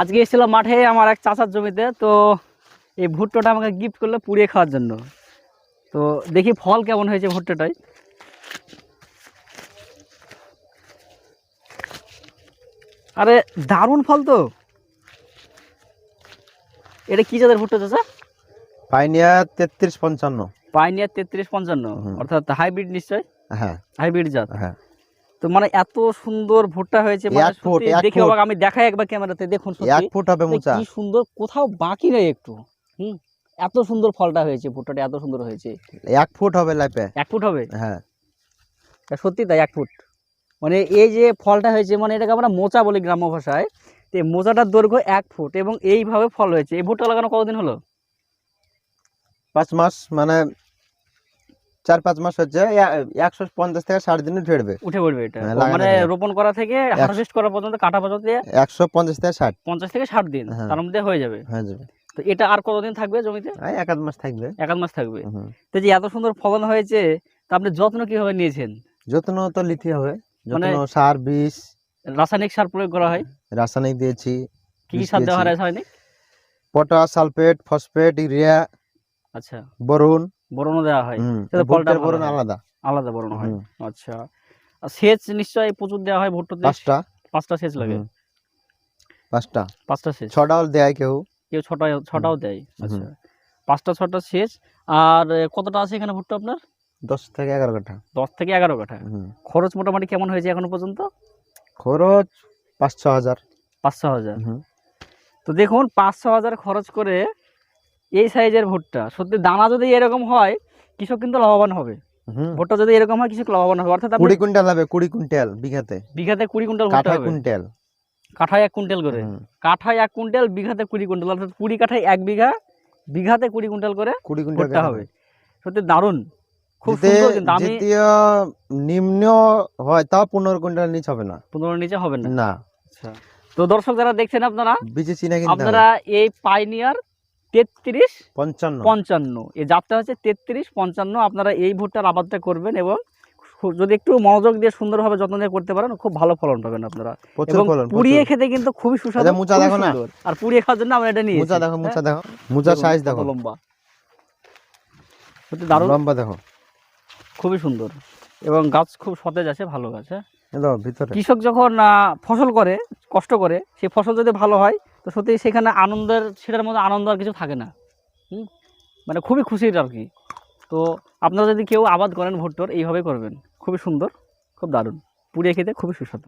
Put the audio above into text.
আজকে এসেছিলাম মাঠে আমার এক চাচার জমিতে। তো এই ভুট্টাটা আমাকে গিফট করলো পুড়িয়ে খাওয়ার জন্য। তো দেখি ফল কেমন হয়েছে ভুট্টাটাই। আরে দারুণ ফল তো। এটা কি জাতের ভুট্টা চাচা? পাইনিয়ার 3355। পাইনিয়ার 3355, অর্থাৎ হাইব্রিড নিশ্চয়। হ্যাঁ হাইব্রিড জাত। হ্যাঁ। তো মানে এত সুন্দর ভুট্টা হয়েছে, মানে সত্যি দেখে অবাক। আমি দেখাই একবার ক্যামেরাতে, দেখুন সত্যি 1 ফুট হবে মোচা। কি সুন্দর, কোথাও বাকি নেই একটু। এত সুন্দর ফলটা হয়েছে, ভুট্টাটা এত সুন্দর হয়েছে। 1 ফুট হবে লাইপে। 1 ফুট হবে? হ্যাঁ সত্যি তাই, 1 ফুট। মানে এই যে ফলটা হয়েছে, মানে এটাকে আমরা মোচা বলি গ্রাম্য ভাষায়। তো এই মোচাটার দৈর্ঘ্য 1 ফুট এবং এইভাবে ফল হয়েছে। এই ভুট্টা লাগানো কতদিন হলো? 5 মাস, মানে 4-5 মাস হচ্ছে। 150 থেকে 60 দিনে উঠে পড়বে এটা। মানে রোপণ করা থেকে হারভেস্ট করা পর্যন্ত, কাটা পর্যন্ত 150 থেকে 60, 50 থেকে 60 দিন, তার মধ্যে হয়ে যাবে। তো এটা আর কতদিন থাকবে জমিতে? 1 মাস থাকবে। 1 মাস থাকবে। তো যে এত সুন্দর ফলন হয়েছে, তা আপনি যত্ন কিভাবে নিয়েছেন? যত্ন তো নিতে হবে। যত্ন সার, বিষ, রাসায়নিক সার প্রয়োগ করা হয়? রাসায়নিক দিয়েছি। কি সার দেওয়া হয় রাসায়নিক? Potash, sulphate, phosphate, urea. আচ্ছা, বোরনও দেওয়া হয়। ফলটা বোরন আলাদা আলাদা বোরন হয়। আচ্ছা, আর সেচ নিশ্চয়ই প্রচুর দেওয়া হয় ভুট্টাতে? 5টা সেচ লাগে। 5টা সেচ। 6টাও দেয়, কেউ 6টাও দেয়। আচ্ছা, 5টা 6টা সেচ। আর কতটা আছে এখানে ভুট্টা আপনার? 10 থেকে 11 কাঠা। 10 থেকে 11 কাঠা। খরচ মোটামুটি কেমন হয়েছে এখনো পর্যন্ত? খরচ 5-6 হাজার। 5-6 হাজার। তো দেখুন, 5-6 হাজার খরচ করে এই সাইজের ভুট্টা, সত্যি দানা যদি এরকম হয় কৃষক কিন্তু লাভবান হবে। ভুট্টা যদি এরকম হয় কৃষক লাভবান হবে। অর্থাৎ 20 কুইন্টাল হবে। 20 কুইন্টাল বিঘাতে। 20 কুইন্টাল ভুট্টা হবে। কুইন্টাল কাঠায় 1 কুইন্টাল করে। কাঠায় 1 কুইন্টাল, বিঘাতে 20 কুইন্টাল, অর্থাৎ 20 কাঠায় 1 বিঘা, বিঘাতে 20 কুইন্টাল করে ভুট্টা হবে। সত্যি দারুণ, খুব সুন্দর। কিন্তু আমি নিম্ন হয় তাও 15 কুইন্টাল নিচে হবে না। 15 নিচে হবে না। না। আচ্ছা, তো দর্শক যারা দেখছেন, আপনারা আপনারা এই পাইনিয়ার 3355, এই জাতটা হচ্ছে 3355, আপনারা এই ভুট্টার আবাদটা করবেন এবং যদি একটু মনোযোগ দিয়ে সুন্দরভাবে যত্ন দিয়ে করতে পারেন, খুব ভালো ফলন পাবেন আপনারা। এবং পুড়িয়ে খেতে কিন্তু খুবই সুস্বাদু। মোচা দেখো না, আর পুড়িয়ে খাওয়ার জন্য আমরা এটা নিয়েছি। মোচা দেখো, মোচা দেখো, মোচা সাইজ দেখো, লম্বা, সত্যি দারুণ লম্বা দেখো, খুবই সুন্দর। এবং গাছ খুব সতেজ আছে, ভালো গাছ। ভিতরে কৃষক যখন ফসল করে, কষ্ট করে, সেই ফসল যদি ভালো হয়, তো সত্যি সেখানে আনন্দের, সেটার মধ্যে আনন্দ আর কিছু থাকে না। মানে খুবই খুশির আর কি। তো আপনারা যদি কেউ আবাদ করেন ভুট্টার, এইভাবে করবেন, খুবই সুন্দর, খুব দারুণ, পুড়িয়ে খেতে খুবই সুস্বাদু।